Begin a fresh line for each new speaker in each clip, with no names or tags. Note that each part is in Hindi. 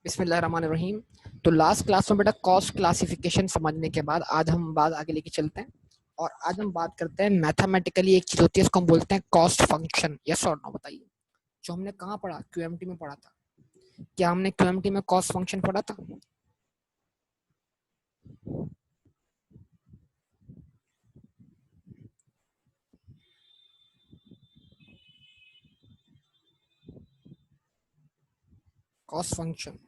बिस्मिल्लाहिर्रहमानिर्रहीम। तो लास्ट क्लास में बेटा कॉस्ट क्लासिफिकेशन समझने के बाद आज हम बात आगे लेके चलते हैं और आज हम बात करते हैं मैथमेटिकली एक चीज होती है, इसको हम बोलते हैं कॉस्ट फंक्शन। यस और नो बताइए। जो हमने कहाँ पढ़ा, क्यूएमटी में पढ़ा था। क्या हमने क्यूएमटी में कॉस्ट फंक्शन पढ़ा था? कॉस्ट फंक्शन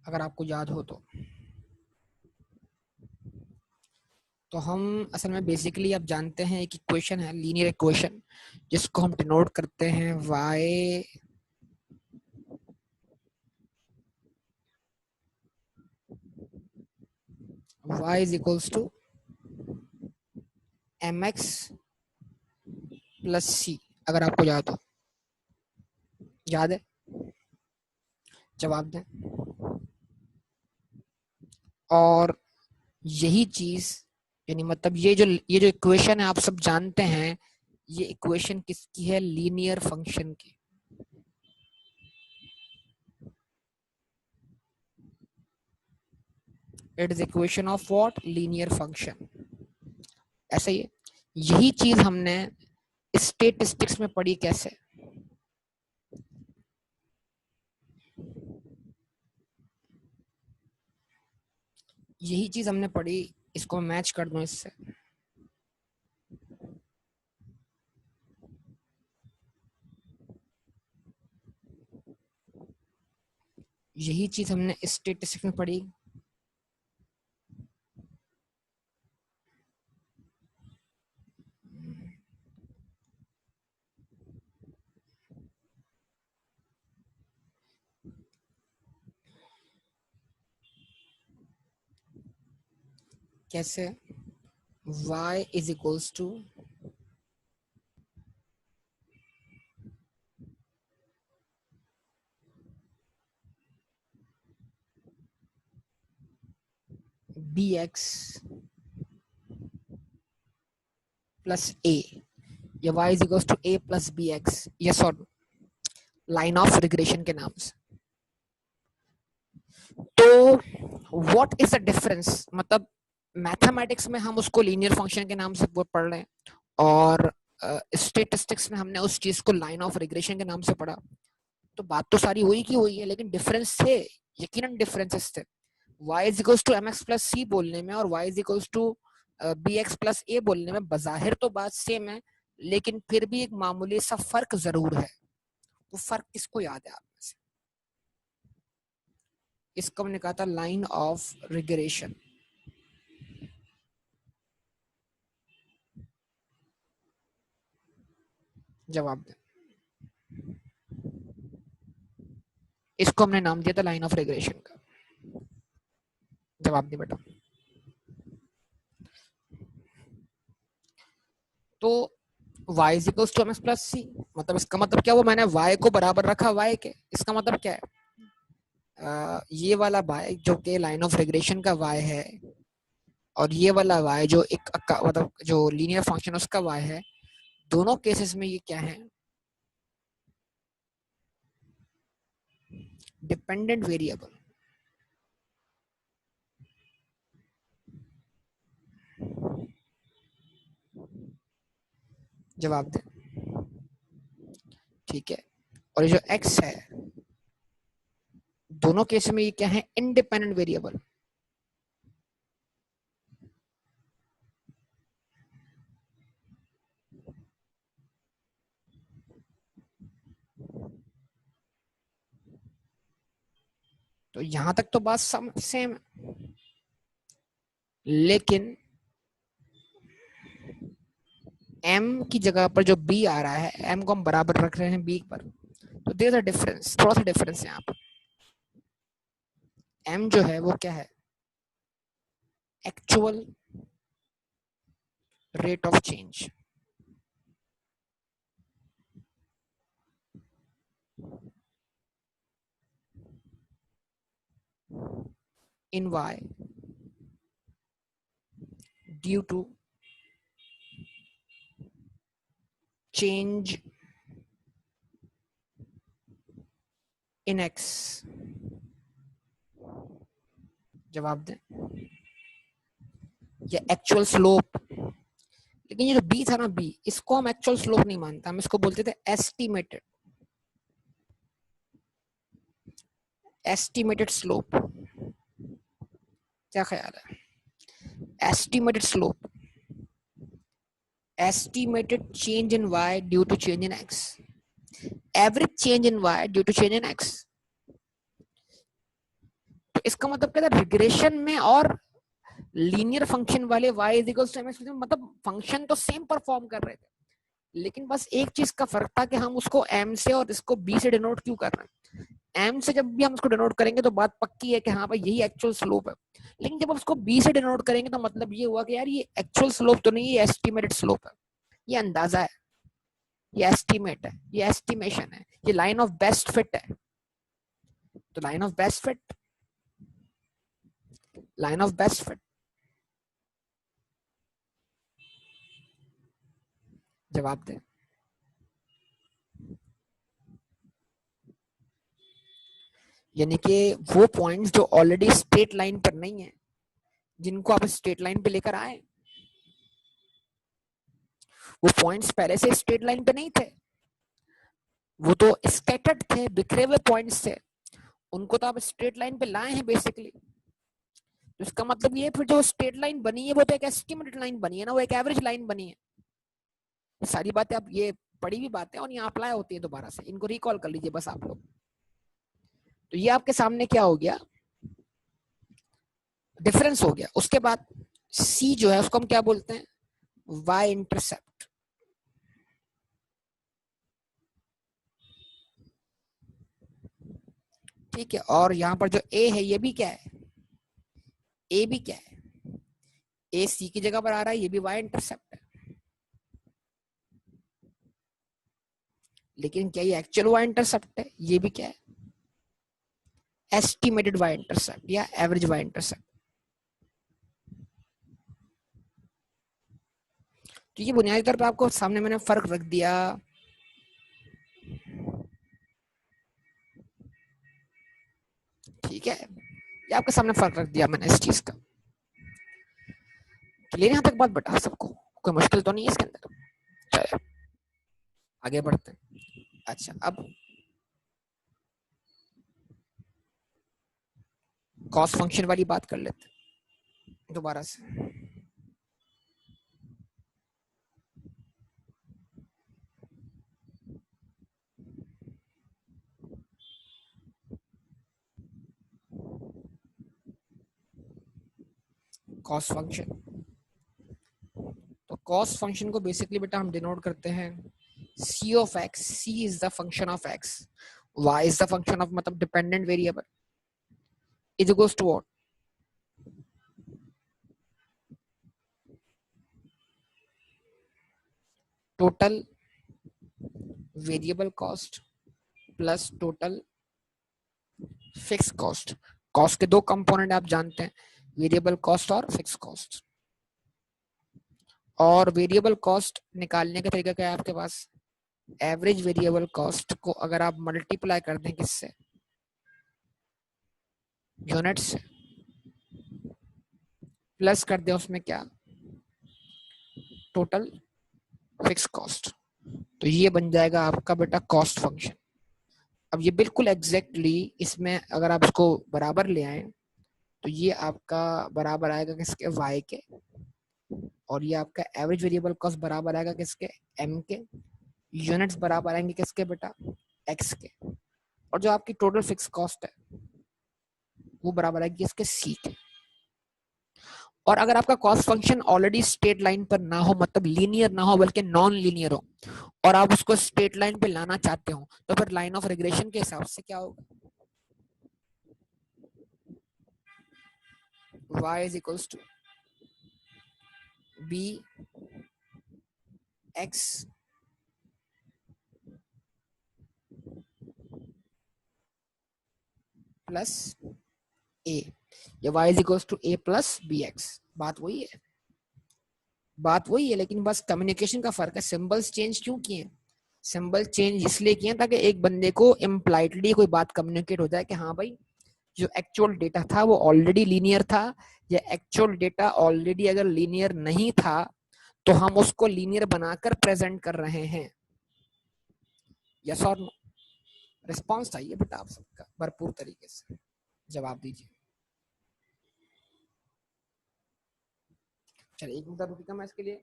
अगर आपको याद हो तो हम असल में बेसिकली आप जानते हैं एक इक्वेशन है, लीनियर इक्वेशन, जिसको हम डिनोट करते हैं y is equals to mx plus c. अगर आपको याद है, जवाब दें। और यही चीज यानी मतलब ये जो इक्वेशन है आप सब जानते हैं, ये इक्वेशन किसकी है? लीनियर फंक्शन की। It is equation of what? Linear function. ऐसा ही है। यही चीज हमने स्टेटिस्टिक्स में पढ़ी। कैसे? यही चीज हमने पढ़ी, इसको मैच कर दूं इससे। यही चीज हमने स्टेटिस्टिक्स में पढ़ी। कैसे? y is equals to bx plus a, या y is equals to a plus bx। Yes और लाइन ऑफ रिग्रेशन के नाम से। तो व्हाट इज द डिफरेंस? मतलब मैथमेटिक्स में हम उसको लीनियर फंक्शन के नाम से वो पढ़ रहे हैं और स्टेटिस्टिक्स में हमने उस चीज को लाइन ऑफ रिग्रेशन के नाम से पढ़ा। तो बात तो सारी वही की वही है, लेकिन डिफरेंस थे, यकीनन डिफरेंसेस थे। y is equals to mx plus c बोलने में और y is equals to bx plus a बोलने में बाहिर तो बात सेम है, लेकिन फिर भी एक मामूली सा फर्क जरूर है। वो फर्क किसको याद है आप में से? इसको हमने कहा था लाइन ऑफ रिग्रेशन। जवाब दें। इसको हमने नाम दिया था लाइन ऑफ रिग्रेशन का। जवाब दें बेटा। तो y is equals to mx plus c, मतलब इसका मतलब क्या हुआ? मैंने y को बराबर रखा y के। इसका मतलब क्या है? ये वाला y जो कि लाइन ऑफ रिग्रेशन का y है और ये वाला y जो एक मतलब जो लीनियर फंक्शन उसका y है, दोनों केसेस में ये क्या है? Dependent variable. जवाब दें। ठीक है। और ये जो x है, दोनों केस में ये क्या है? Independent variable. तो यहां तक तो बात सेम है, लेकिन m की जगह पर जो b आ रहा है, m को हम बराबर रख रहे हैं b पर, तो देयर अ डिफरेंस, थोड़ा सा डिफरेंस है यहाँ पर। m जो है वो क्या है? Actual rate of change. In y due to change in x, जवाब दें, ये एक्चुअल स्लोप। लेकिन ये जो बी था ना, बी, इसको हम एक्चुअल स्लोप नहीं मानते, हम इसको बोलते थे एस्टिमेटेड, एस्टिमेटेड स्लोप। क्या ख्याल है? Estimated slope, estimated change in y due to change in x, average change in y due to change in x। तो इसका मतलब क्या था, रिग्रेशन में और लीनियर फंक्शन वाले y is equals to mx, मतलब फंक्शन तो सेम परफॉर्म कर रहे थे, लेकिन बस एक चीज का फर्क था कि हम उसको m से और इसको b से डिनोट क्यों कर रहे हैं। m से जब भी हम उसको डिनोट करेंगे तो बात पक्की है कि हाँ भाई यही एक्चुअल स्लोप है, लेकिन जब हम उसको b से डिनोट करेंगे तो मतलब ये हुआ कि यार ये एक्चुअल स्लोप तो नहीं, ये एस्टिमेटेड स्लोप है, ये अंदाजा है, ये एस्टिमेट है, ये एस्टिमेशन है, ये लाइन ऑफ बेस्ट फिट है। तो line of best fit, line of best fit, जवाब दे। यानी कि वो पॉइंट्स जो ऑलरेडी स्ट्रेट लाइन पर नहीं है, जिनको आप स्ट्रेट लाइन पे लेकर आए, वो पॉइंट्स पहले से स्ट्रेट लाइन पे नहीं थे, वो तो स्कैटर्ड थे, बिखरे हुए पॉइंट्स थे, उनको तो आप स्ट्रेट लाइन पे लाए हैं बेसिकली। तो इसका मतलब ये फिर जो स्ट्रेट लाइन बनी है वो तो एक एस्टिमेटेड लाइन बनी है ना, वो एक एवरेज लाइन बनी है। सारी बातें आप ये पढ़ी हुई बातें और यहाँ अप्लाई होती है दोबारा से, इनको रिकॉल कर लीजिए बस आप लोग। तो ये आपके सामने क्या हो गया, डिफरेंस हो गया। उसके बाद सी जो है उसको हम क्या बोलते हैं, वाई इंटरसेप्ट। ठीक है, और यहाँ पर जो ए है ये भी क्या है, ए भी क्या है, ए सी की जगह पर आ रहा है, ये भी वाई इंटरसेप्ट है। लेकिन क्या ये एक्चुअल वाई इंटरसेप्ट है, ये भी क्या है, एस्टिमेटेड वाई इंटरसेप्ट या एवरेज वाई इंटरसेप्ट। तो ये बुनियादी तौर पर आपको सामने मैंने फर्क रख दिया। ठीक है, ये आपके सामने फर्क रख दिया मैंने इस चीज का। क्लियर यहाँ तक बात बता, सबको कोई मुश्किल तो नहीं है इसके अंदर? चलो आगे बढ़ते हैं। अच्छा, अब कॉस्ट फंक्शन वाली बात कर लेते हैं दोबारा से। कॉस्ट फंक्शन, तो कॉस्ट फंक्शन को बेसिकली बेटा हम डिनोट करते हैं c of x, c is the function of x, y is the function of मतलब dependent variable, is equals to what, total variable cost plus total fix cost. Cost के दो कंपोनेंट आप जानते हैं, वेरिएबल कॉस्ट और फिक्स कॉस्ट। और वेरिएबल कॉस्ट निकालने का तरीका क्या है आपके पास, एवरेज वेरिएबल कॉस्ट को अगर आप मल्टीप्लाई कर दें किससे, यूनिट से, प्लस कर दें उसमें क्या, टोटल फिक्स कॉस्ट, तो ये बन जाएगा आपका बेटा कॉस्ट फंक्शन। अब ये बिल्कुल एग्जैक्टली इसमें अगर आप इसको बराबर ले आए तो ये आपका बराबर आएगा किसके, y के, और ये आपका एवरेज वेरिएबल कॉस्ट बराबर आएगा किसके, m के, यूनिट्स बराबर आएंगे किसके बेटा, x के, और जो आपकी टोटल फिक्स कॉस्ट है वो बराबर आएगी किसके, c के। और अगर आपका cost function already straight line पर ना हो, मतलब लीनियर ना हो बल्कि नॉन लीनियर हो, और आप उसको स्ट्रेट लाइन पे लाना चाहते हो, तो फिर लाइन ऑफ रिग्रेशन के हिसाब से क्या होगा, y is equals to b x plus a, या y is equals to a plus bx। बात वही है, बात वही है, लेकिन बस कम्युनिकेशन का फर्क है, सिंबल्स चेंज क्यों किए, सिंबल चेंज इसलिए किए ताकि एक बंदे को इम्प्लाइडली कोई बात कम्युनिकेट हो जाए कि हाँ भाई जो एक्चुअल डेटा था वो ऑलरेडी लीनियर था, या एक्चुअल डेटा ऑलरेडी अगर लीनियर नहीं था तो हम उसको लीनियर बनाकर प्रेजेंट कर रहे हैं। यस और नो? रिस्पॉन्स चाहिए बेटा आप सबका भरपूर तरीके से जवाब दीजिए। चलिए एक मिनट रुकिएगा, मैं इसके लिए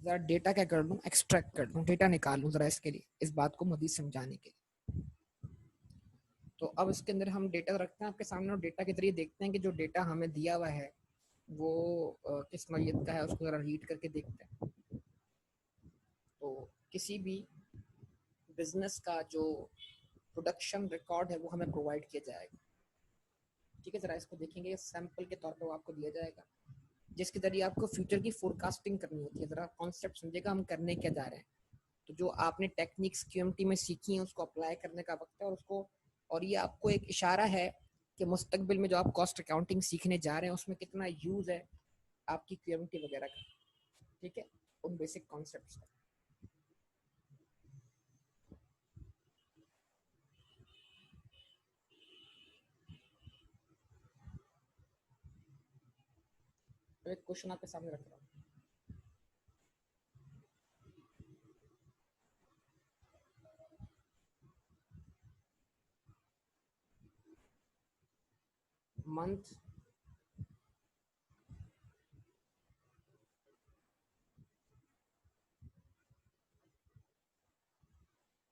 जरा डेटा क्या कर लूँ, एक्सट्रैक्ट कर लूँ, डेटा निकाल लूँ जरा इसके लिए, इस बात को मजीद समझाने के लिए। तो अब इसके अंदर हम डेटा रखते हैं आपके सामने, और डेटा के जरिए देखते हैं कि जो डेटा हमें दिया हुआ है वो किस नौइयत का है, उसको जरा रीड करके देखते हैं। तो किसी भी बिजनेस का जो प्रोडक्शन रिकॉर्ड है वो हमें प्रोवाइड किया जाएगा। ठीक है, जरा इसको देखेंगे, सैंपल के तौर पर वो आपको दिया जाएगा, जिसके जरिए आपको फ्यूचर की फोरकास्टिंग करनी होती है। जरा कॉन्सेप्ट समझेगा हम करने क्या जा रहे हैं। तो जो आपने टेक्निक्स क्यूएमटी में सीखी हैं उसको अप्लाई करने का वक्त है, और उसको, और ये आपको एक इशारा है कि मुस्तकबिल में जो आप कॉस्ट अकाउंटिंग सीखने जा रहे हैं उसमें कितना यूज है आपकी क्यूएमटी वगैरह का। ठीक है, उन बेसिक कॉन्सेप्ट्स का। तो एक क्वेश्चन आपके सामने रख रहा हूँ। Month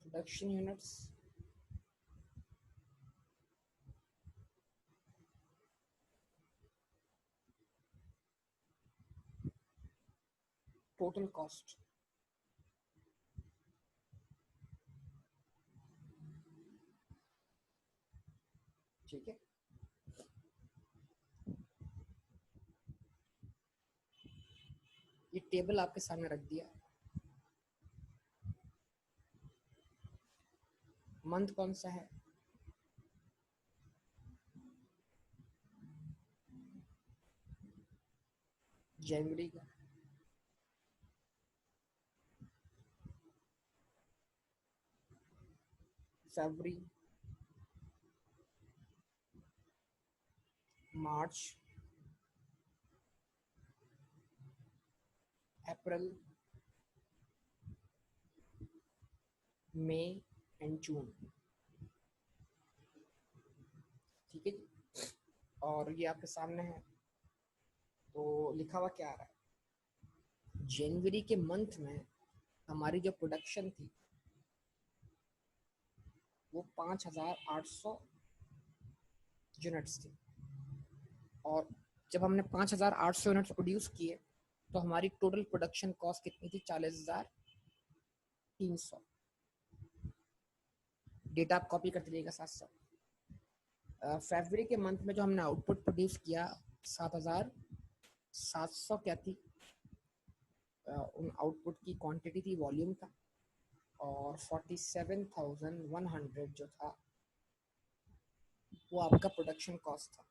production units total cost. ठीक है, ये टेबल आपके सामने रख दिया। मंथ कौन सा है? जनवरी का। फरवरी, मार्च, अप्रैल, मई एंड जून। ठीक है जी, और ये आपके सामने है। तो लिखा हुआ क्या आ रहा है? जनवरी के मंथ में हमारी जो प्रोडक्शन थी वो 5,800 यूनिट्स थी, और जब हमने 5,800 यूनिट्स प्रोड्यूस किए तो हमारी टोटल प्रोडक्शन कॉस्ट कितनी थी? 40,300। डेटा आप कॉपी करते रहिएगा साथ साथ। फरवरी के मंथ में जो हमने आउटपुट प्रोड्यूस किया 7,700 क्या थी? उन आउटपुट की क्वांटिटी थी, वॉल्यूम था, और 47,100 जो था वो आपका प्रोडक्शन कॉस्ट था।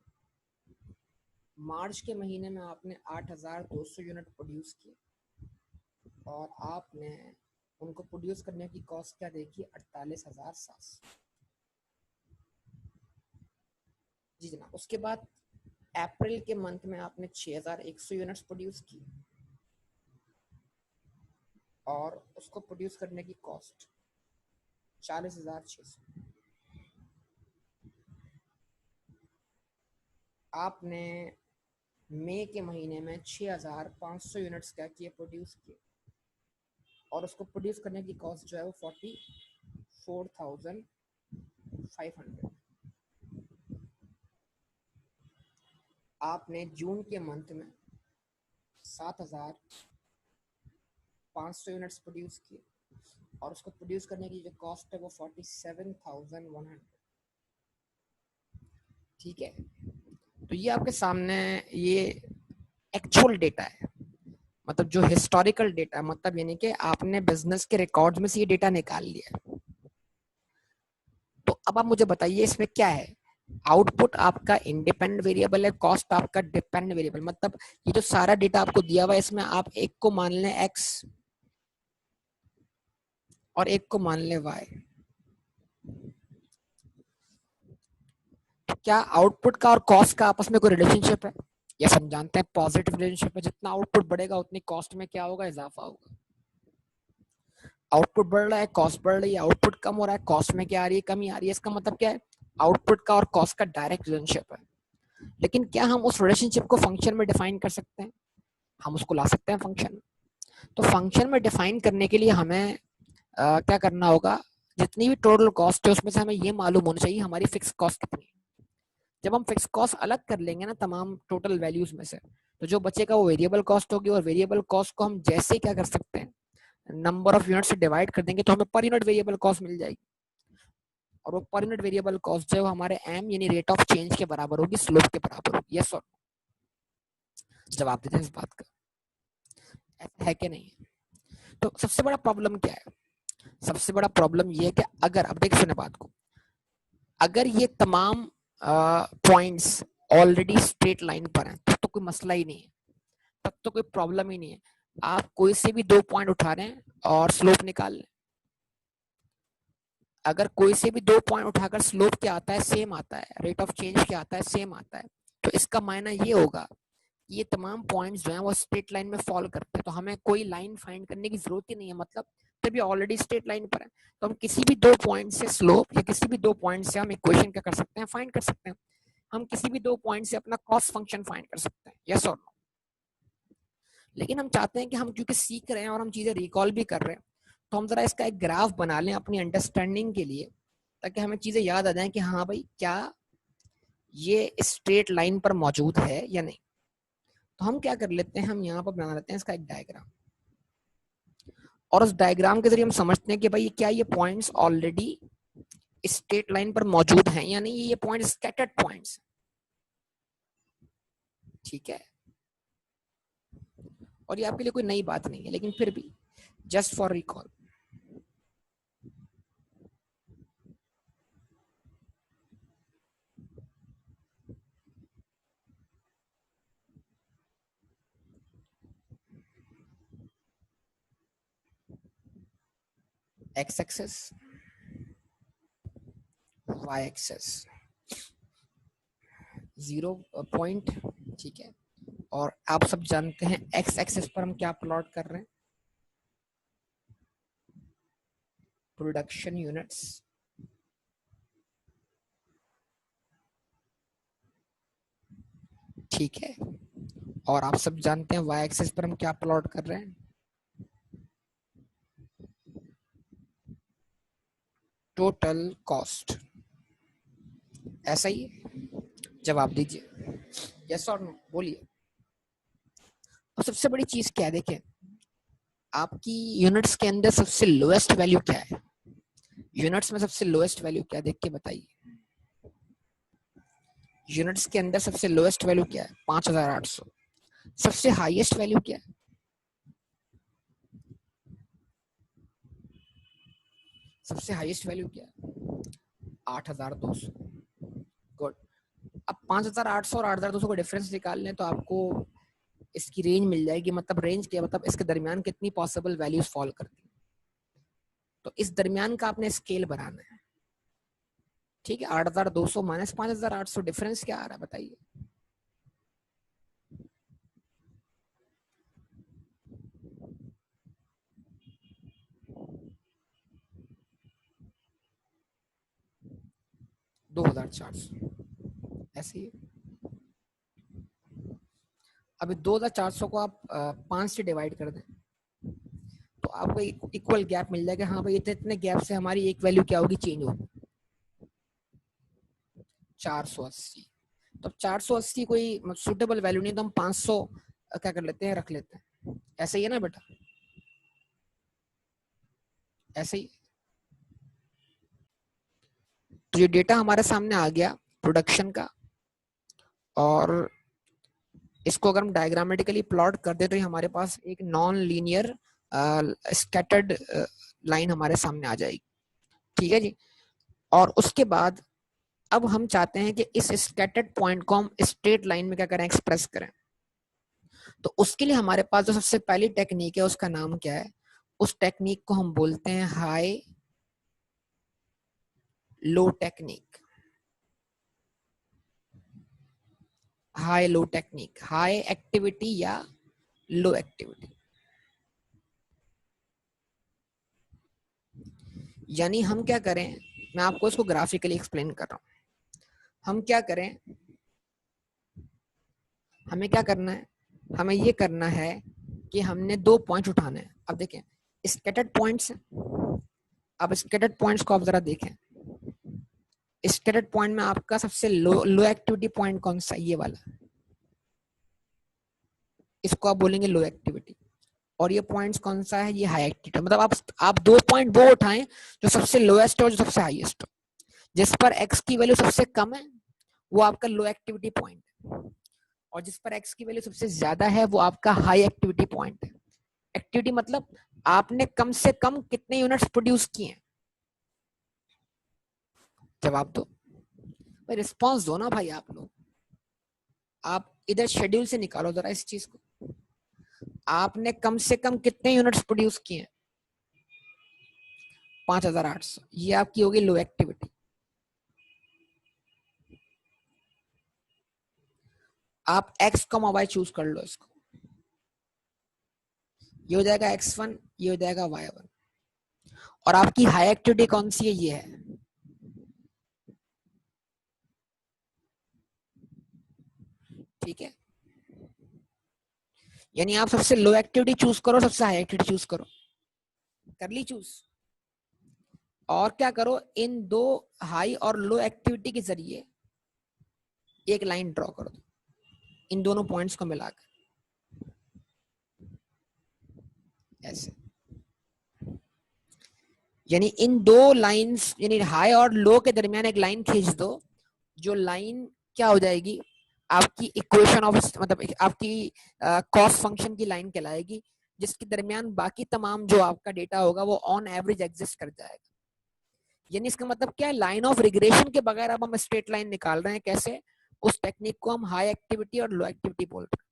मार्च के महीने में आपने 8,200 यूनिट प्रोड्यूस किए, और आपने उनको प्रोड्यूस करने की कॉस्ट क्या देखी? 48,700। जी जनाब। उसके बाद अप्रैल के मंथ में आपने 6,100 यूनिट्स प्रोड्यूस की, और उसको प्रोड्यूस करने की कॉस्ट 40,600। आपने मई के महीने में 6,500 यूनिट्स क्या किए? प्रोड्यूस किए, और उसको प्रोड्यूस करने की कॉस्ट जो है वो 44,500। आपने जून के मंथ में 7,500 यूनिट्स प्रोड्यूस किए, और उसको प्रोड्यूस करने की जो कॉस्ट है वो 47,100। ठीक है, तो ये आपके सामने ये एक्चुअल डेटा है, मतलब जो हिस्टोरिकल डेटा, मतलब यानी कि आपने बिजनेस के रिकॉर्ड्स में से ये डेटा निकाल लिया। तो अब आप मुझे बताइए इसमें क्या है? आउटपुट आपका इंडिपेंडेंट वेरिएबल है, कॉस्ट आपका डिपेंडेंट वेरिएबल। मतलब ये जो सारा डेटा आपको दिया हुआ है इसमें आप एक को मान लें एक्स, और एक को मान ले y। क्या आउटपुट का और कॉस्ट का आपस में कोई रिलेशनशिप है? ये हम जानते हैं पॉजिटिव रिलेशनशिप है, जितना आउटपुट बढ़ेगा उतनी कॉस्ट में क्या होगा, इजाफा होगा। आउटपुट बढ़ रहा है, कॉस्ट बढ़ रही है, आउटपुट कम हो रहा है, कॉस्ट में क्या आ रही है, कमी आ रही है। इसका मतलब क्या है, आउटपुट का और कॉस्ट का डायरेक्ट रिलेशनशिप है। लेकिन क्या हम उस रिलेशनशिप को फंक्शन में डिफाइन कर सकते हैं? हम उसको ला सकते हैं फंक्शन में। तो फंक्शन में डिफाइन करने के लिए हमें क्या करना होगा, जितनी भी टोटल कॉस्ट है उसमें से हमें ये मालूम होना चाहिए हमारी फिक्स कॉस्ट कितनी है। जब हम फिक्स कॉस्ट अलग कर लेंगे ना तमाम टोटल वैल्यूज में से, तो जो बचेगा वो वेरिएबल कॉस्ट होगी। और वेरिएबल कॉस्ट को हम जैसे क्या कर सकते हैं, नंबर ऑफ यूनिट से डिवाइड कर देंगे तो हमें पर यूनिट वेरिएबल कॉस्ट मिल जाएगी। और वो पर यूनिट वेरिएबल कॉस्ट जो है हमारे एम यानी रेट ऑफ चेंज के बराबर होगी, स्लोप के बराबर होगी। यस और जवाब देते हैं इस बात का, ऐसा है कि नहीं? तो सबसे बड़ा प्रॉब्लम क्या है? सबसे बड़ा प्रॉब्लम ये है कि अगर, अब देखिए सुने बात को, अगर ये तमाम पॉइंट्स ऑलरेडी स्ट्रेट लाइन पर हैं तो कोई मसला ही नहीं है, तब तो कोई प्रॉब्लम ही नहीं है। आप कोई से भी 2 पॉइंट उठा रहे हैं और स्लोप निकाल लें। अगर कोई से भी 2 पॉइंट उठाकर स्लोप क्या आता है, सेम आता है, रेट ऑफ चेंज क्या आता है, सेम आता है, तो इसका मायना ये होगा ये तमाम पॉइंट्स जो हैं वो स्ट्रेट लाइन में फॉल करते हैं। तो हमें कोई लाइन फाइंड करने की जरूरत ही नहीं है, मतलब तभी ऑलरेडी स्ट्रेट लाइन पर है। तो हम किसी भी 2 पॉइंट से स्लोप या किसी भी 2 पॉइंट से हम इक्वेशन क्या कर सकते हैं, फाइंड कर सकते हैं। हम किसी भी 2 पॉइंट से अपना कॉस्ट फंक्शन फाइंड कर सकते हैं। यस और नो? लेकिन हम चाहते हैं कि हम क्योंकि सीख रहे हैं और हम चीजें रिकॉल भी कर रहे हैं, तो हम जरा इसका एक ग्राफ बना लें अपनी अंडरस्टैंडिंग के लिए, ताकि हमें चीजें याद आ जाएं कि हाँ भाई क्या ये स्ट्रेट लाइन पर मौजूद है या नहीं। तो हम क्या कर लेते हैं, हम यहाँ पर बना लेते हैं इसका एक डायग्राम, और उस डायग्राम के जरिए हम समझते हैं कि भाई क्या ये पॉइंट्स ऑलरेडी स्ट्रेट लाइन पर मौजूद हैं या नहीं, ये पॉइंट स्कैटर्ड पॉइंट्स। ठीक है, और ये आपके लिए कोई नई बात नहीं है, लेकिन फिर भी just for recall. X axis, Y axis 0 point, ठीक है। और आप सब जानते हैं एक्स एक्सेस पर हम क्या प्लॉट कर रहे हैं, प्रोडक्शन यूनिट्स, ठीक है। और आप सब जानते हैं वाई एक्सेस पर हम क्या प्लॉट कर रहे हैं, टोटल कॉस्ट। ऐसा ही है? जवाब दीजिए, यस और नो, बोलिए। और सबसे बड़ी चीज क्या है, देखें आपकी यूनिट्स के अंदर सबसे लोएस्ट वैल्यू क्या है, यूनिट्स में सबसे लोएस्ट वैल्यू क्या है, देख के बताइए। यूनिट्स के अंदर सबसे लोएस्ट वैल्यू क्या है, 5800। सबसे हाईएस्ट वैल्यू क्या है, सबसे हाईएस्ट वैल्यू क्या है, 8200। गुड। अब 5800 और 8200 का डिफरेंस निकाल लें तो आपको इसकी रेंज मिल जाएगी। मतलब रेंज क्या, मतलब इसके दरमियान कितनी पॉसिबल वैल्यूज फॉल करती है। तो इस दरमियान का आपने स्केल बनाना है, ठीक है। 8200 माइनस 5800, डिफरेंस क्या आ रहा है बताइए। $2400, ऐसे ही। अभी 2400 को आप 5 से डिवाइड कर दें तो आपको इक्वल गैप मिल जाएगा। हाँ भाई इतने गैप से हमारी एक वैल्यू क्या होगी, चेंज होगी, 480। तो 480 कोई सुटेबल वैल्यू नहीं, तो हम 500 क्या कर लेते हैं, रख लेते हैं। ऐसे ही है ना बेटा, ऐसे ही। तो ये डेटा हमारे सामने आ गया प्रोडक्शन का, और इसको अगर हम डायग्रामेटिकली प्लॉट कर दे तो हमारे पास एक नॉन लीनियर स्कैटर्ड लाइन हमारे सामने आ जाएगी, ठीक है जी। और उसके बाद अब हम चाहते हैं कि इस स्कैटर्ड पॉइंट को हम स्ट्रेट लाइन में क्या करें, एक्सप्रेस करें। तो उसके लिए हमारे पास जो सबसे पहली टेक्निक है उसका नाम क्या है, उस टेक्निक को हम बोलते हैं high low technique. High low technique, high activity या लो एक्टिविटी। यानी हम क्या करें, मैं आपको इसको ग्राफिकली एक्सप्लेन कर रहा हूं। हम क्या करें, हमें क्या करना है, हमें ये करना है कि हमने 2 पॉइंट उठाने हैं। अब देखें स्कैटर्ड पॉइंट्स, अब स्कैटर्ड पॉइंट्स को आप जरा देखें। स्कैटर्ड पॉइंट में आपका सबसे लो एक्टिविटी पॉइंट कौन सा, ये वाला, इसको आप बोलेंगे लो एक्टिविटी। और ये पॉइंट्स कौन सा है, ये हाई एक्टिविटी। मतलब आप 2 पॉइंट वो उठाएं जो सबसे लोएस्ट और जो सबसे हाईएस्ट हो। जिस पर एक्स की वैल्यू सबसे कम है वो आपका लो एक्टिविटी पॉइंट है, और जिस पर एक्स की वैल्यू सबसे ज्यादा है वो आपका हाई एक्टिविटी पॉइंट है। एक्टिविटी मतलब आपने कम से कम कितने यूनिट्स प्रोड्यूस किए हैं। जवाब दो भाई, रिस्पॉन्स दो ना भाई आप लोग। आप इधर शेड्यूल से निकालो जरा इस चीज को। आपने कम से कम कितने यूनिट्स प्रोड्यूस किए हैं, 5800। ये आपकी होगी लो एक्टिविटी। आप x, y चूज कर लो इसको। ये हो जाएगा x1, ये हो जाएगा y1। और आपकी हाई एक्टिविटी कौन सी है, ये है। ठीक है, यानी आप सबसे लो एक्टिविटी चूज करो, सबसे हाई एक्टिविटी चूज करो। कर ली चूज। और क्या करो, इन 2 हाई और लो एक्टिविटी के जरिए एक लाइन ड्रॉ कर दो, इन दोनों पॉइंट्स को मिलाकर ऐसे। यानी इन 2 लाइंस, यानी हाई और लो के दरमियान एक लाइन खींच दो, जो लाइन क्या हो जाएगी, आपकी इक्वेशन ऑफ, मतलब आपकी कॉस्ट फंक्शन की लाइन कहलाएगी, जिसके दरमियान बाकी तमाम जो आपका डेटा होगा वो ऑन एवरेज एग्जिस्ट कर जाएगा। यानी इसका मतलब क्या है, लाइन ऑफ रिग्रेशन के बगैर अब हम स्ट्रेट लाइन निकाल रहे हैं। कैसे, उस टेक्निक को हम हाई एक्टिविटी और लो एक्टिविटी बोल रहे हैं।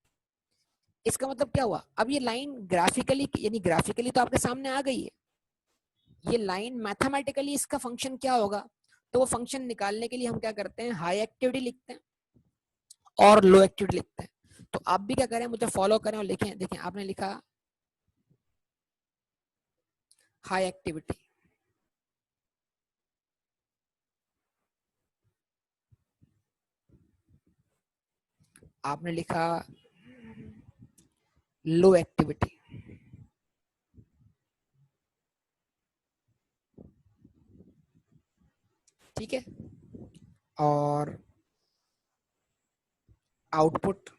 इसका मतलब क्या हुआ, अब ये लाइन ग्राफिकली, यानी ग्राफिकली तो आपके सामने आ गई है। ये लाइन मैथमेटिकली इसका फंक्शन क्या होगा, तो वो फंक्शन निकालने के लिए हम क्या करते हैं, हाई एक्टिविटी लिखते हैं और लो एक्टिविटी लिखते हैं। तो आप भी क्या करें, मुझे फॉलो करें और लिखें। देखें आपने लिखा हाई एक्टिविटी, आपने लिखा लो एक्टिविटी। ठीक है, और आउटपुट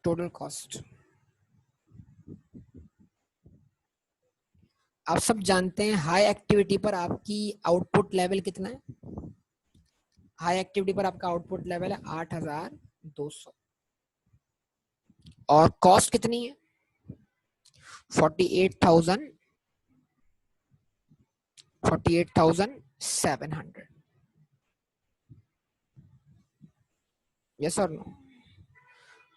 टोटल कॉस्ट। आप सब जानते हैं हाई एक्टिविटी पर आपकी आउटपुट लेवल कितना है। हाई एक्टिविटी पर आपका आउटपुट लेवल है 8200, और कॉस्ट कितनी है, 48,000, 48,700। यस और नो।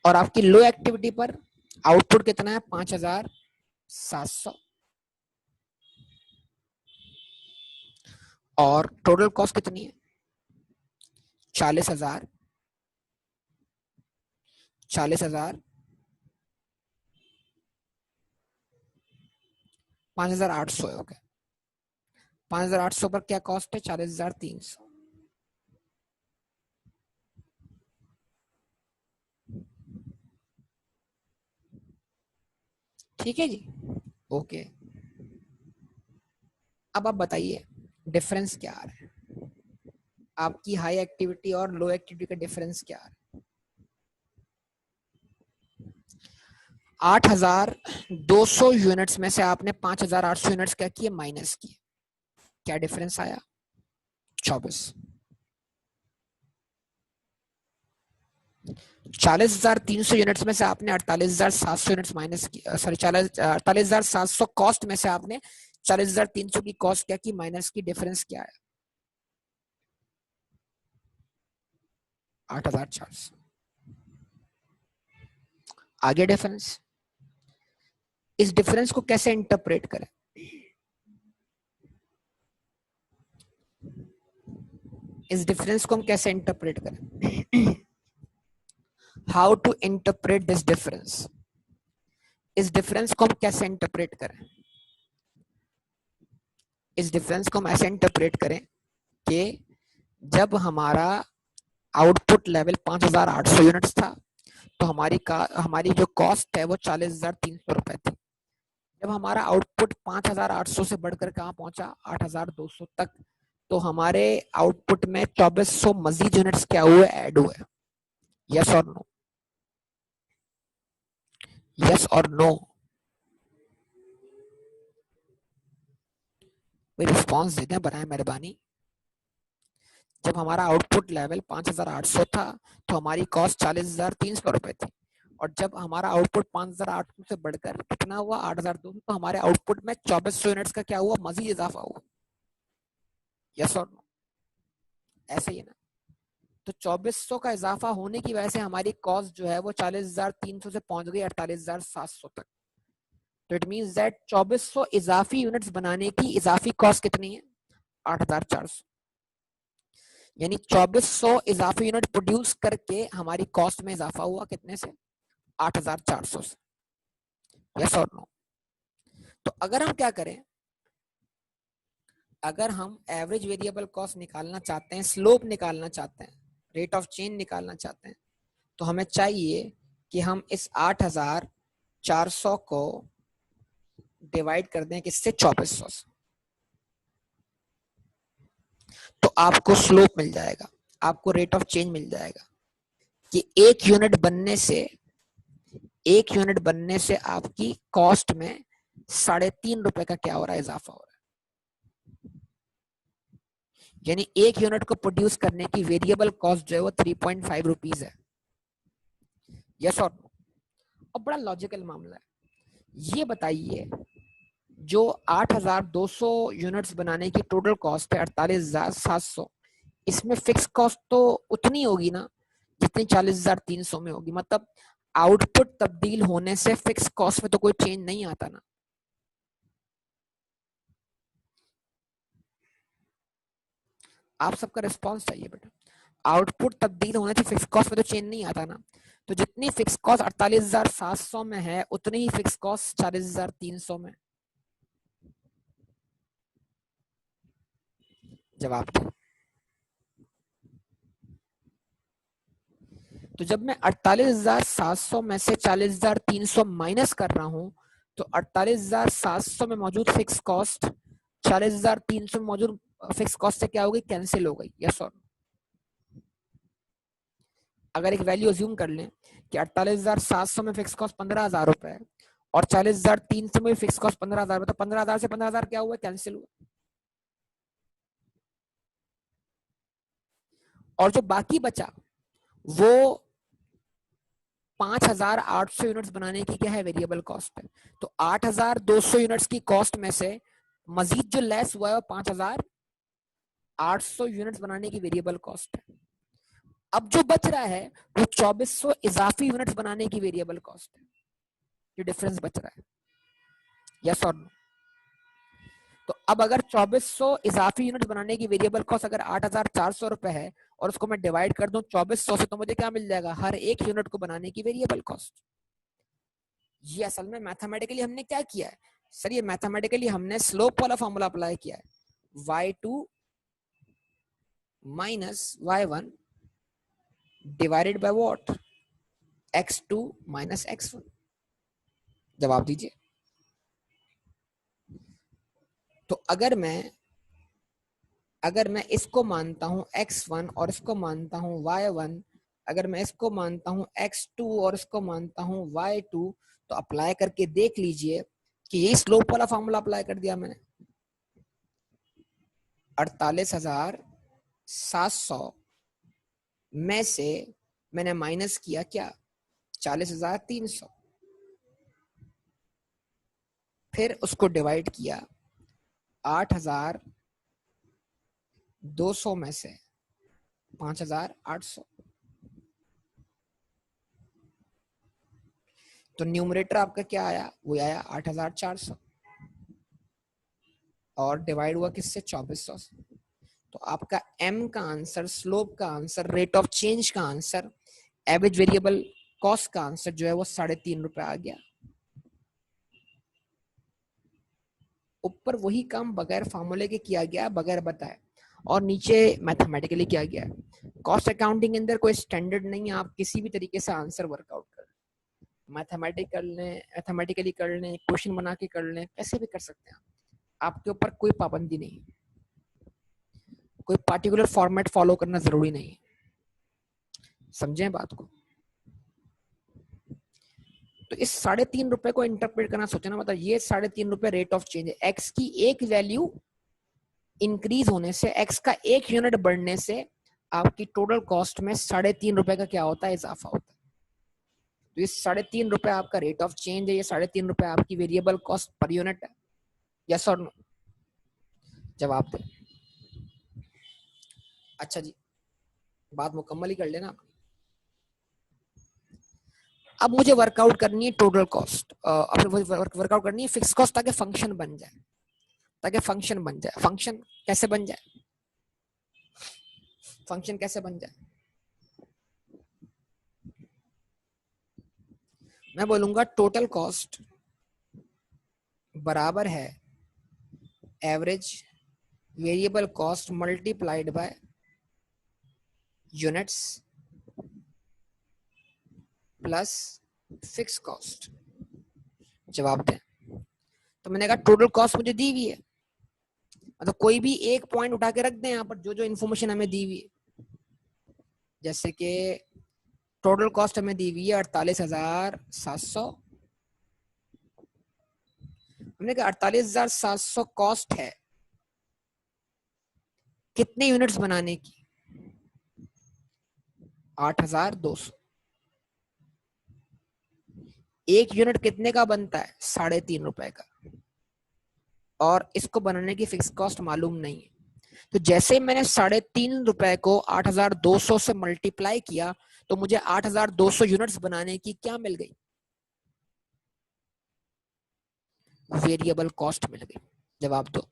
और आपकी लो एक्टिविटी पर आउटपुट कितना है, 5,700, और टोटल कॉस्ट कितनी है, 40,000, 40,000, 5,800 है। ओके, 5,800 पर क्या कॉस्ट है, 40,300। ठीक है जी, ओके। अब आप बताइए डिफरेंस क्या आ रहा है, आपकी हाई एक्टिविटी और लो एक्टिविटी का डिफरेंस क्या आ रहा है। 8,200 यूनिट्स में से आपने 5,800 यूनिट्स क्या किए, माइनस किए। क्या डिफरेंस आया, 24। 40,300 यूनिट्स में से आपने 48,700 यूनिट्स माइनस की, सॉरी 48,700 कॉस्ट में से आपने 40,300 की कॉस्ट क्या की, माइनस की। डिफरेंस क्या है, 8,400। आगे डिफरेंस, इस डिफरेंस को कैसे इंटरप्रेट करें? इस डिफरेंस को हम कैसे इंटरप्रेट करें? How to interpret this difference? इस डिफरेंस को हम कैसे इंटरप्रेट करें? इस डिफरेंस को हम ऐसे इंटरप्रेट करें कि जब हमारा आउटपुट लेवल 5,800 यूनिट्स था तो हमारी जो कॉस्ट है वो 40,300 रुपए थी। जब हमारा आउटपुट 5,800 से बढ़कर कहाँ पहुंचा? 8,200 तक। तो हमारे आउटपुट में 2,400 मजीद यूनिट्स क्या हुए? ऐड हुए। यस और नो? यस और नो? रिस्पॉन्स देते हैं बनाए मेहरबानी। जब हमारा आउटपुट लेवल 5,800 था तो हमारी कॉस्ट 40,300 रुपए थी, और जब हमारा आउटपुट 5,800 से बढ़कर कितना हुआ? 8,200, तो हमारे आउटपुट में 2,400 यूनिट्स का क्या हुआ? मजीद इजाफा हुआ। यस और नो? ऐसे ही ना? तो 2,400 का इजाफा होने की वजह से हमारी कॉस्ट जो है वो 40,300 से पहुंच गई 48,700 तक। तो इट मींस दैट 2,400 इजाफी यूनिट्स बनाने की इजाफी कॉस्ट कितनी है? 8,400। यानी 2,400 इजाफी यूनिट प्रोड्यूस करके हमारी कॉस्ट में इजाफा हुआ कितने से? 8,400 से। यस और नो? तो अगर हम क्या करें, अगर हम एवरेज वेरिएबल कॉस्ट निकालना चाहते हैं, स्लोप निकालना चाहते हैं, रेट ऑफ चेंज निकालना चाहते हैं, तो हमें चाहिए कि हम इस 8,400 को डिवाइड कर दें किससे? 2,400 से। तो आपको स्लोप मिल जाएगा, आपको रेट ऑफ चेंज मिल जाएगा कि एक यूनिट बनने से आपकी कॉस्ट में 3.5 रुपए का क्या हो रहा है? इजाफा हो रहा है। यानी एक यूनिट को प्रोड्यूस करने की वेरिएबल कॉस्ट जो है वो 3.5 रुपीज है। यस और नो? और बड़ा लॉजिकल मामला है। ये बताइए, जो 8,200 यूनिट्स बनाने की टोटल कॉस्ट है 48,700, इसमें फिक्स कॉस्ट तो उतनी होगी ना जितनी 40,300 में होगी। मतलब आउटपुट तब्दील होने से फिक्स कॉस्ट में तो कोई चेंज नहीं आता ना। आप सबका रिस्पॉन्स चाहिए बेटा। आउटपुट तब्दील होने से फिक्स कॉस्ट में तो चेंज नहीं आता ना। तो जितनी फिक्स कॉस्ट 48,700 में है उतनी ही फिक्स कॉस्ट 40,300 में। जवाब दो। तो जब मैं 48,700 में से 40,300 माइनस कर रहा हूं तो 48,700 में मौजूद फिक्स कॉस्ट 40,300 में मौजूद फिक्स कॉस्ट से क्या हो गई? कैंसिल हो गई। यस और? अगर एक वैल्यू अज्यूम कर लें कि 48,700 में फिक्स कॉस्ट 15,000 रुपए है और 40,300 में फिक्स कॉस्ट 15,000 रुपए, तो 15,000 से 15,000 क्या हुआ? कैंसिल हुआ। और जो बाकी बचा वो 5,800 यूनिट्स बनाने की क्या है? वेरिएबल कॉस्ट है। तो 8,200 यूनिट्स की कॉस्ट में से मजीद जो लेस हुआ है वो 5,800 यूनिट्स बनाने की वेरिएबल कॉस्ट है। अब जो बच रहा है वो 2,400 इजाफी यूनिट्स बनाने की वेरिएबल कॉस्ट है। जो डिफरेंस बच रहा है। यस और नो? तो अब अगर 2,400 इजाफी यूनिट बनाने की वेरिएबल कॉस्ट अगर 8,400 रुपए है और उसको मैं डिवाइड कर दूं 2,400 से, तो मुझे क्या मिल जाएगा? हर एक यूनिट को बनाने की वेरिएबल कॉस्ट। ये असल में मैथमेटिकली हमने क्या किया है सर? ये मैथमेटिकली हमने स्लोप वाला फॉर्मूला अप्लाई किया है, y2 minus y1 divided by what? x2 minus x1। जवाब दीजिए। तो अगर मैं इसको मानता हूं x1 और इसको मानता हूं y1, अगर मैं इसको मानता हूं x2 और इसको मानता हूं y2, तो अप्लाई करके देख लीजिए कि यही स्लोप वाला फॉर्मूला अप्लाई कर दिया मैंने। 48,700 में से मैंने माइनस किया क्या? 40,300। फिर उसको डिवाइड किया 8,200 में से 5,800। तो न्यूमरेटर आपका क्या आया, वो आया 8400 और डिवाइड हुआ किससे, 2400 से। तो आपका m का आंसर, स्लोप का आंसर, रेट ऑफ चेंज का आंसर, एवरेज वेरिएबल कॉस्ट का आंसर जो है वो 3.5 आ गया। ऊपर वही काम बगैर फॉर्मूले के किया गया, बगैर बताए, और नीचे मैथमेटिकली किया गया। कॉस्ट अकाउंटिंग के अंदर कोई स्टैंडर्ड नहीं है, आप किसी भी तरीके से आंसर वर्कआउट कर, मैथमेटिकली कर लें, क्वेश्चन बना के कर लें, कैसे भी कर सकते हैं। आपके ऊपर कोई पाबंदी नहीं, कोई पार्टिकुलर फॉर्मेट फॉलो करना जरूरी नहीं। समझे बात को? तो इस 3.5 को इंटरप्रेट करना सोचे ना, मतलब ये 3.5 रेट ऑफ चेंज है। एक्स की एक वैल्यू इंक्रीज होने से, एक्स का एक यूनिट बढ़ने से आपकी टोटल कॉस्ट में 3.5 का क्या होता है, इजाफा होता है। तो ये 3.5 आपका रेट ऑफ चेंज है, ये 3.5 आपकी वेरिएबल कॉस्ट पर यूनिट है। यस और नो? जवाब दे। अच्छा जी, बात मुकम्मल ही कर लेना आप। अब मुझे वर्कआउट करनी है टोटल कॉस्ट, वर्कआउट करनी है फिक्स कॉस्ट, ताकि फंक्शन बन जाए, फंक्शन कैसे बन जाए, फंक्शन कैसे बन जाए? मैं बोलूंगा टोटल कॉस्ट बराबर है average variable cost multiplied by units plus fix cost. जवाब दें। तो मैंने कहा टोटल कॉस्ट मुझे दी हुई है, मतलब कोई भी एक पॉइंट उठा के रख दें यहाँ पर, जो जो इन्फॉर्मेशन हमें दी हुई है। जैसे कि टोटल कॉस्ट हमें दी हुई है 48,700, हमने कहा 48,700 कॉस्ट है कितने यूनिट्स बनाने की, 8,200। एक यूनिट कितने का बनता है, 3.5 का, और इसको बनाने की फिक्स कॉस्ट मालूम नहीं है। तो जैसे मैंने 3.5 को 8,200 से मल्टीप्लाई किया, तो मुझे 8,200 यूनिट्स बनाने की क्या मिल गई, वेरिएबल कॉस्ट मिल गई। जवाब दो,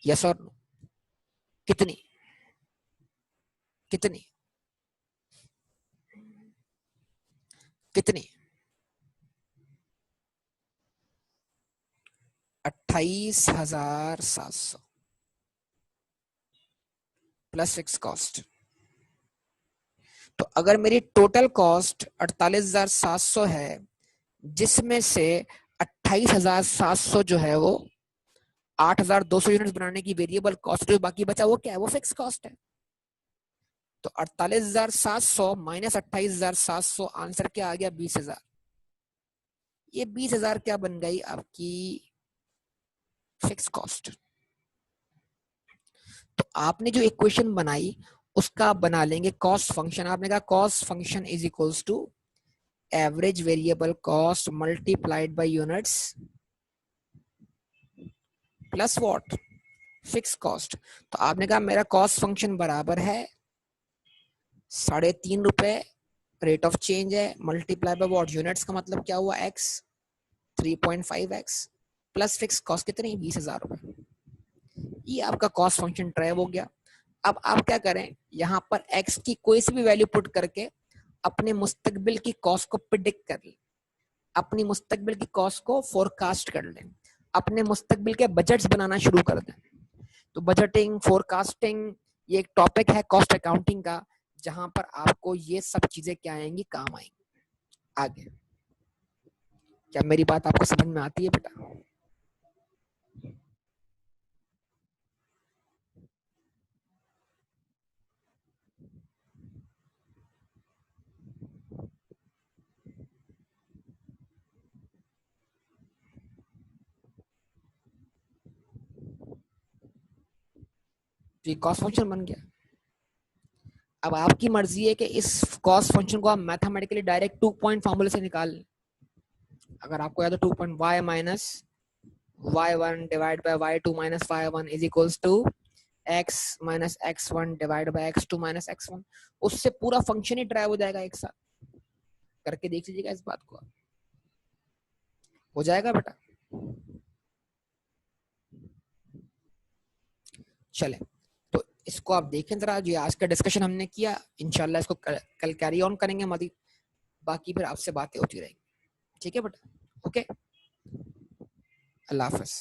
यस और नो? कितनी, कितनी, कितनी? 28,700 प्लस फिक्स कॉस्ट। तो अगर मेरी टोटल कॉस्ट 48,700 है, जिसमें से 28,700 जो है वो 8,200 यूनिट्स बनाने की वेरिएबल कॉस्ट, जो बाकी बचा वो क्या है, वो फिक्स कॉस्ट है। तो 48,700 माइनस 28,700, आंसर क्या आ गया, 20,000। ये 20,000 क्या बन गई, आपकी फिक्स कॉस्ट। तो आपने जो इक्वेशन बनाई उसका आप बना लेंगे कॉस्ट फंक्शन। आपने कहा cost function is equals to average variable cost multiplied by units plus what, fix cost. तो आपने कहा मेरा कॉस्ट फंक्शन बराबर है 3.5 रेट ऑफ चेंज है, मल्टीप्लाई बाय व्हाट, यूनिट्स का मतलब क्या हुआ, x, 3.5x plus fix cost कितनी, 20,000 रुपए। ये आपका कॉस्ट फंक्शन ड्राइव हो गया। अब आप क्या करें, यहाँ पर x की कोई सी भी वैल्यू पुट करके अपने मुस्तकबिल की कॉस्ट को प्रिडिक्ट कर लें, अपनी मुस्तकबिल की कॉस्ट को फोरकास्ट कर लें, अपने मुस्तकबिल के बजट्स बनाना शुरू कर दें। तो बजटिंग, फोरकास्टिंग, ये एक टॉपिक है कॉस्ट अकाउंटिंग का, जहां पर आपको ये सब चीजें क्या आएंगी, काम आएंगी आगे। क्या मेरी बात आपको समझ में आती है बेटा? तो ये कॉस्ट फंक्शन बन गया। अब आपकी मर्जी है कि इस कॉस्ट फंक्शन को आप मैथमेटिकली डायरेक्ट 2 पॉइंट फॉर्मूले से निकाल लें। अगर आपको याद हो 2 point y minus y1 divide by y2 minus y1 is equals to x minus x1 divide by x2 minus x1, उससे पूरा फंक्शन ही ड्राइव हो जाएगा एक साथ। करके देख लीजिएगा इस बात को, हो जाएगा बेटा। चले, तो इसको आप देखें जरा, जो आज का डिस्कशन हमने किया, इंशाल्लाह इसको कल कैरी ऑन करेंगे हमारी, बाकी फिर आपसे बातें होती रहेंगी, ठीक है बेटा, ओके, अल्लाह हाफिज।